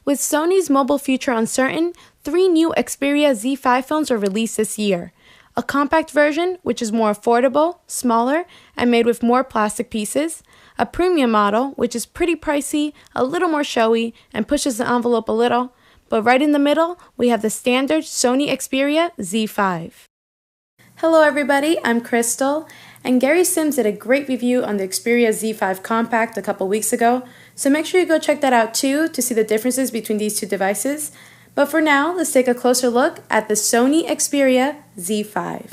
With Sony's mobile future uncertain, 3 new Xperia Z5 phones were released this year. A compact version, which is more affordable, smaller, and made with more plastic pieces. A premium model, which is pretty pricey, a little more showy, and pushes the envelope a little. But right in the middle, we have the standard Sony Xperia Z5. Hello everybody, I'm Crystal, and Gary Sims did a great review on the Xperia Z5 Compact a couple weeks ago, so make sure you go check that out too to see the differences between these two devices. But for now, let's take a closer look at the Sony Xperia Z5.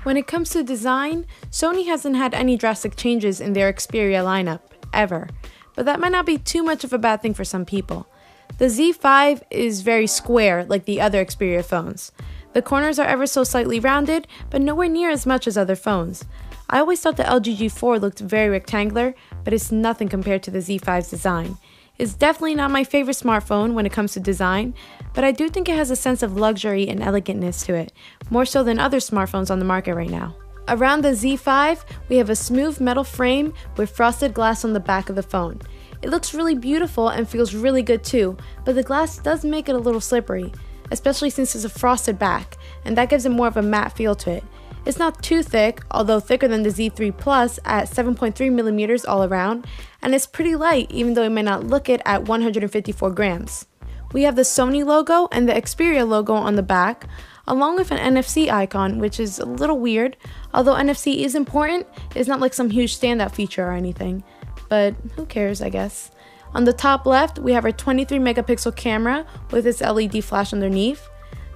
When it comes to design, Sony hasn't had any drastic changes in their Xperia lineup, ever. But that might not be too much of a bad thing for some people. The Z5 is very square like the other Xperia phones. The corners are ever so slightly rounded, but nowhere near as much as other phones. I always thought the LG G4 looked very rectangular, but it's nothing compared to the Z5's design. It's definitely not my favorite smartphone when it comes to design, but I do think it has a sense of luxury and elegantness to it, more so than other smartphones on the market right now. Around the Z5, we have a smooth metal frame with frosted glass on the back of the phone. It looks really beautiful and feels really good too, but the glass does make it a little slippery, especially since it's a frosted back, and that gives it more of a matte feel to it. It's not too thick, although thicker than the Z3 Plus at 7.3mm all around, and it's pretty light even though it may not look it at 154 grams. We have the Sony logo and the Xperia logo on the back, along with an NFC icon, which is a little weird. Although NFC is important, it's not like some huge standout feature or anything. But who cares, I guess. On the top left, we have our 23 megapixel camera with its LED flash underneath.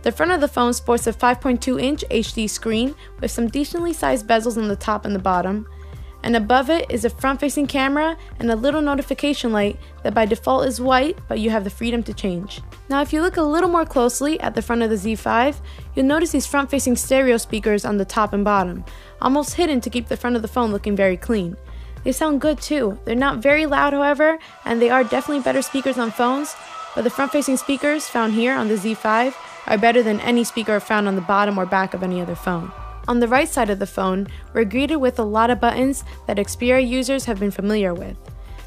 The front of the phone sports a 5.2-inch HD screen with some decently sized bezels on the top and the bottom. And above it is a front-facing camera and a little notification light that by default is white, but you have the freedom to change. Now if you look a little more closely at the front of the Z5, you'll notice these front-facing stereo speakers on the top and bottom, almost hidden to keep the front of the phone looking very clean. They sound good too. They're not very loud, however, and they are definitely better speakers on phones, but the front-facing speakers found here on the Z5 are better than any speaker found on the bottom or back of any other phone. On the right side of the phone, we're greeted with a lot of buttons that Xperia users have been familiar with.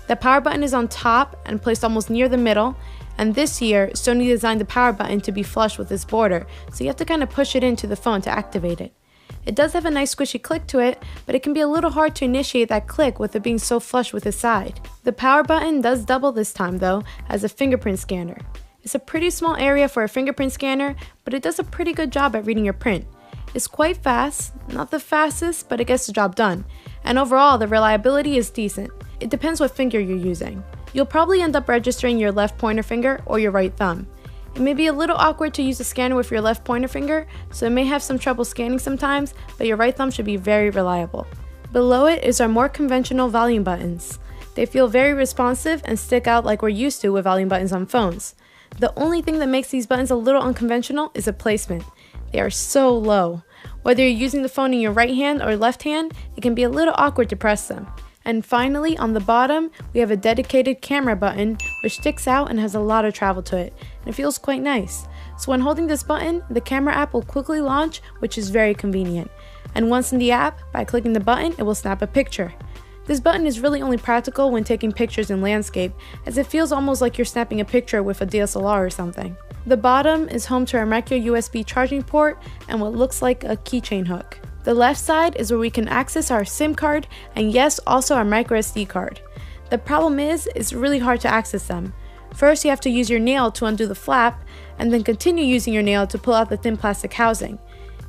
The power button is on top and placed almost near the middle, and this year, Sony designed the power button to be flush with this border, so you have to kind of push it into the phone to activate it. It does have a nice squishy click to it, but it can be a little hard to initiate that click with it being so flush with the side. The power button does double this time though, as a fingerprint scanner. It's a pretty small area for a fingerprint scanner, but it does a pretty good job at reading your print. It's quite fast, not the fastest, but it gets the job done. And overall, the reliability is decent. It depends what finger you're using. You'll probably end up registering your left pointer finger or your right thumb. It may be a little awkward to use the scanner with your left pointer finger, so it may have some trouble scanning sometimes, but your right thumb should be very reliable. Below it is our more conventional volume buttons. They feel very responsive and stick out like we're used to with volume buttons on phones. The only thing that makes these buttons a little unconventional is the placement. They are so low. Whether you're using the phone in your right hand or left hand, it can be a little awkward to press them. And finally, on the bottom, we have a dedicated camera button which sticks out and has a lot of travel to it, and it feels quite nice. So when holding this button, the camera app will quickly launch, which is very convenient. And once in the app, by clicking the button, it will snap a picture. This button is really only practical when taking pictures in landscape, as it feels almost like you're snapping a picture with a DSLR or something. The bottom is home to our micro USB charging port and what looks like a keychain hook. The left side is where we can access our SIM card and yes, also our micro SD card. The problem is, it's really hard to access them. First, you have to use your nail to undo the flap, and then continue using your nail to pull out the thin plastic housing.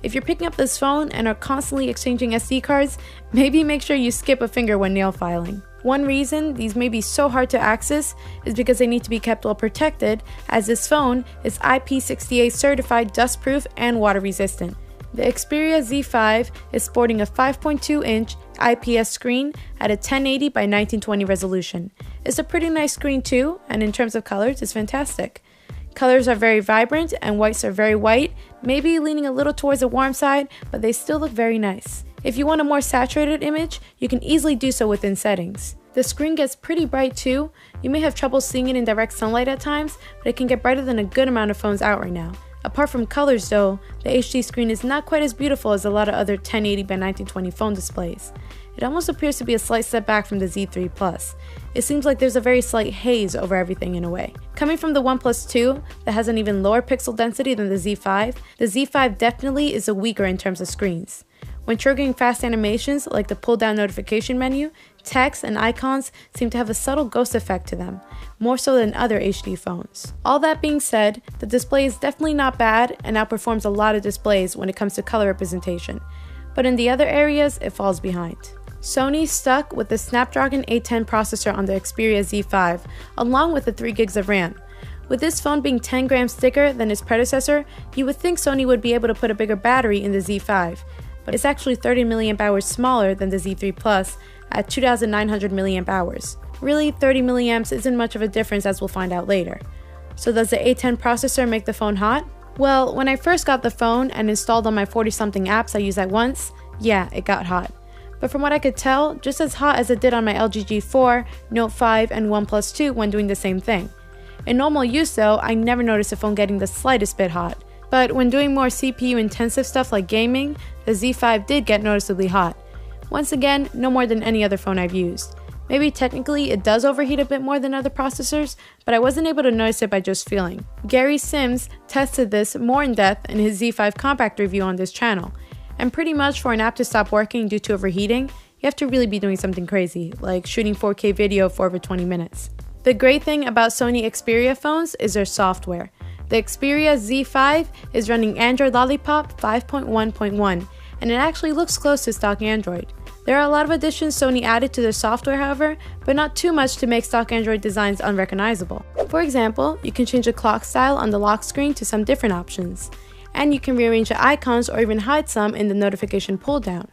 If you're picking up this phone and are constantly exchanging SD cards, maybe make sure you skip a finger when nail filing. One reason these may be so hard to access is because they need to be kept well protected, as this phone is IP68 certified, dustproof, and water resistant. The Xperia Z5 is sporting a 5.2-inch IPS screen at a 1080 by 1920 resolution. It's a pretty nice screen too, and in terms of colors, it's fantastic. Colors are very vibrant and whites are very white, maybe leaning a little towards the warm side, but they still look very nice. If you want a more saturated image, you can easily do so within settings. The screen gets pretty bright too. You may have trouble seeing it in direct sunlight at times, but it can get brighter than a good amount of phones out right now. Apart from colors though, the HD screen is not quite as beautiful as a lot of other 1080 by 1920 phone displays. It almost appears to be a slight step back from the Z3 Plus. It seems like there's a very slight haze over everything in a way. Coming from the OnePlus 2, that has an even lower pixel density than the Z5 definitely is weaker in terms of screens. When triggering fast animations like the pull-down notification menu, text and icons seem to have a subtle ghost effect to them, more so than other HD phones. All that being said, the display is definitely not bad and outperforms a lot of displays when it comes to color representation, but in the other areas, it falls behind. Sony stuck with the Snapdragon 810 processor on the Xperia Z5, along with the 3 gigs of RAM. With this phone being 10 grams thicker than its predecessor, you would think Sony would be able to put a bigger battery in the Z5, but it's actually 30 mAh smaller than the Z3 Plus at 2,900 mAh. Really, 30 mAh isn't much of a difference, as we'll find out later. So does the A10 processor make the phone hot? Well, when I first got the phone and installed on my 40-something apps I use at once, yeah, it got hot. But from what I could tell, just as hot as it did on my LG G4, Note 5, and OnePlus 2 when doing the same thing. In normal use though, I never noticed the phone getting the slightest bit hot. But when doing more CPU intensive stuff like gaming, the Z5 did get noticeably hot. Once again, no more than any other phone I've used. Maybe technically it does overheat a bit more than other processors, but I wasn't able to notice it by just feeling. Gary Sims tested this more in depth in his Z5 compact review on this channel. And pretty much for an app to stop working due to overheating, you have to really be doing something crazy, like shooting 4K video for over 20 minutes. The great thing about Sony Xperia phones is their software. The Xperia Z5 is running Android Lollipop 5.1.1, and it actually looks close to stock Android. There are a lot of additions Sony added to their software, however, but not too much to make stock Android designs unrecognizable. For example, you can change the clock style on the lock screen to some different options, and you can rearrange the icons or even hide some in the notification pull-down.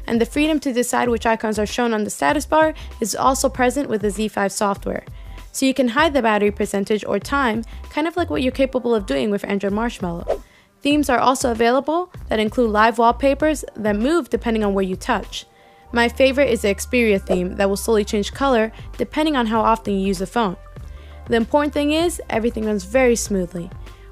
And the freedom to decide which icons are shown on the status bar is also present with the Z5 software. So you can hide the battery percentage or time, kind of like what you're capable of doing with Android Marshmallow. Themes are also available that include live wallpapers that move depending on where you touch. My favorite is the Xperia theme that will slowly change color depending on how often you use the phone. The important thing is, everything runs very smoothly.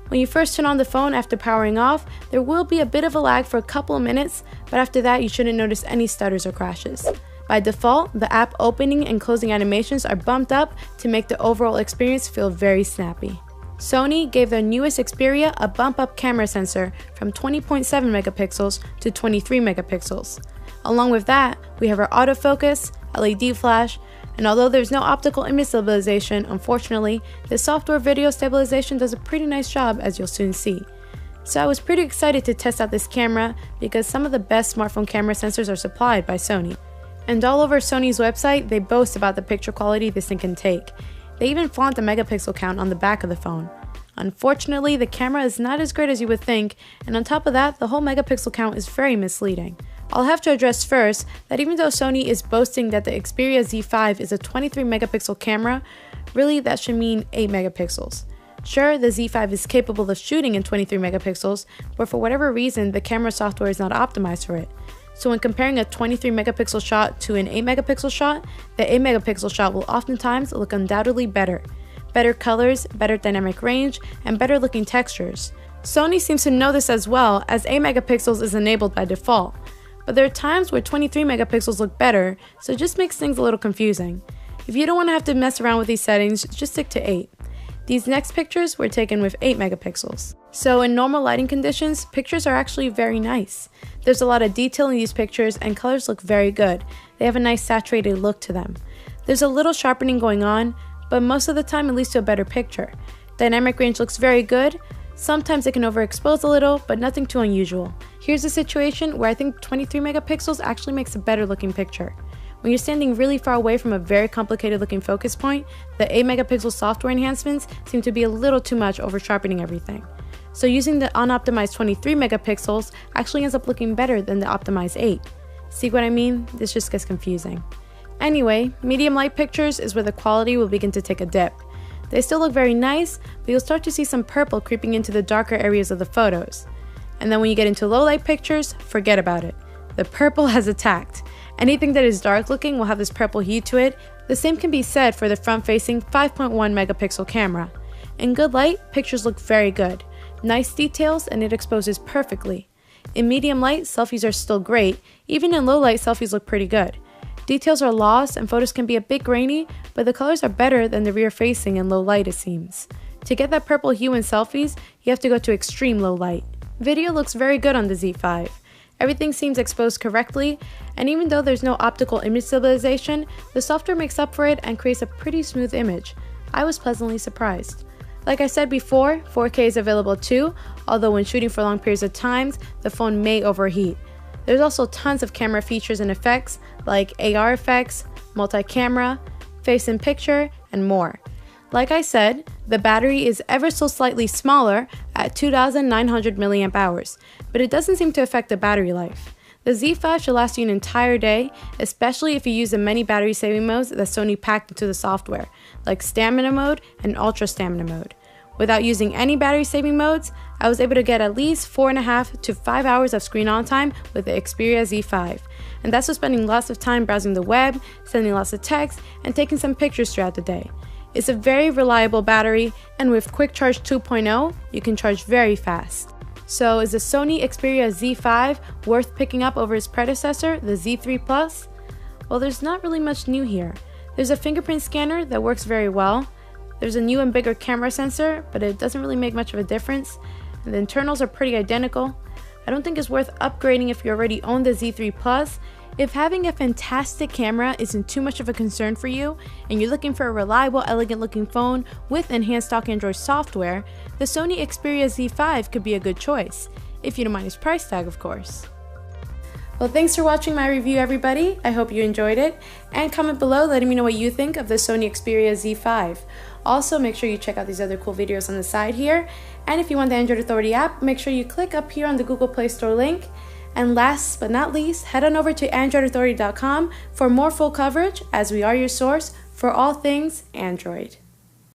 When you first turn on the phone after powering off, there will be a bit of a lag for a couple of minutes, but after that you shouldn't notice any stutters or crashes. By default, the app opening and closing animations are bumped up to make the overall experience feel very snappy. Sony gave their newest Xperia a bump-up camera sensor from 20.7 megapixels to 23 megapixels. Along with that, we have our autofocus, LED flash, and although there's no optical image stabilization, unfortunately, the software video stabilization does a pretty nice job, as you'll soon see. So I was pretty excited to test out this camera because some of the best smartphone camera sensors are supplied by Sony. And all over Sony's website, they boast about the picture quality this thing can take. They even flaunt the megapixel count on the back of the phone. Unfortunately, the camera is not as great as you would think, and on top of that, the whole megapixel count is very misleading. I'll have to address first that even though Sony is boasting that the Xperia Z5 is a 23 megapixel camera, really that should mean 8 megapixels. Sure, the Z5 is capable of shooting in 23 megapixels, but for whatever reason, the camera software is not optimized for it. So when comparing a 23 megapixel shot to an 8 megapixel shot, the 8 megapixel shot will oftentimes look undoubtedly better. Better colors, better dynamic range, and better looking textures. Sony seems to know this as well, as 8 megapixels is enabled by default. But there are times where 23 megapixels look better, so it just makes things a little confusing. If you don't want to have to mess around with these settings, just stick to 8. These next pictures were taken with 8 megapixels. So in normal lighting conditions, pictures are actually very nice. There's a lot of detail in these pictures and colors look very good. They have a nice saturated look to them. There's a little sharpening going on, but most of the time it leads to a better picture. Dynamic range looks very good. Sometimes it can overexpose a little, but nothing too unusual. Here's a situation where I think 23 megapixels actually makes a better looking picture. When you're standing really far away from a very complicated looking focus point, the 8 megapixel software enhancements seem to be a little too much over sharpening everything. So using the unoptimized 23 megapixels actually ends up looking better than the optimized 8. See what I mean? This just gets confusing. Anyway, medium light pictures is where the quality will begin to take a dip. They still look very nice, but you'll start to see some purple creeping into the darker areas of the photos. And then when you get into low light pictures, forget about it. The purple has attacked. Anything that is dark looking will have this purple hue to it. The same can be said for the front-facing 5.1 megapixel camera. In good light, pictures look very good. Nice details and it exposes perfectly. In medium light, selfies are still great. Even in low light, selfies look pretty good. Details are lost and photos can be a bit grainy, but the colors are better than the rear facing in low light, it seems. To get that purple hue in selfies, you have to go to extreme low light. Video looks very good on the Z5. Everything seems exposed correctly, and even though there's no optical image stabilization, the software makes up for it and creates a pretty smooth image. I was pleasantly surprised. Like I said before, 4K is available too, although when shooting for long periods of time, the phone may overheat. There's also tons of camera features and effects like AR effects, multi-camera, face-in-picture, and more. Like I said, the battery is ever so slightly smaller at 2,900 mAh, but it doesn't seem to affect the battery life. The Z5 should last you an entire day, especially if you use the many battery saving modes that Sony packed into the software, like Stamina Mode and Ultra Stamina Mode. Without using any battery saving modes, I was able to get at least 4.5 to 5 hours of screen on time with the Xperia Z5. And that's with spending lots of time browsing the web, sending lots of texts, and taking some pictures throughout the day. It's a very reliable battery, and with Quick Charge 2.0, you can charge very fast. So is the Sony Xperia Z5 worth picking up over its predecessor, the Z3 Plus? Well, there's not really much new here. There's a fingerprint scanner that works very well. There's a new and bigger camera sensor, but it doesn't really make much of a difference. And the internals are pretty identical. I don't think it's worth upgrading if you already own the Z3 Plus. If having a fantastic camera isn't too much of a concern for you, and you're looking for a reliable, elegant looking phone with enhanced stock Android software, the Sony Xperia Z5 could be a good choice, if you don't mind its price tag, of course. Well, thanks for watching my review, everybody. I hope you enjoyed it, and comment below letting me know what you think of the Sony Xperia Z5. Also, make sure you check out these other cool videos on the side here, and if you want the Android Authority app, make sure you click up here on the Google Play Store link. And last but not least, head on over to AndroidAuthority.com for more full coverage, as we are your source for all things Android.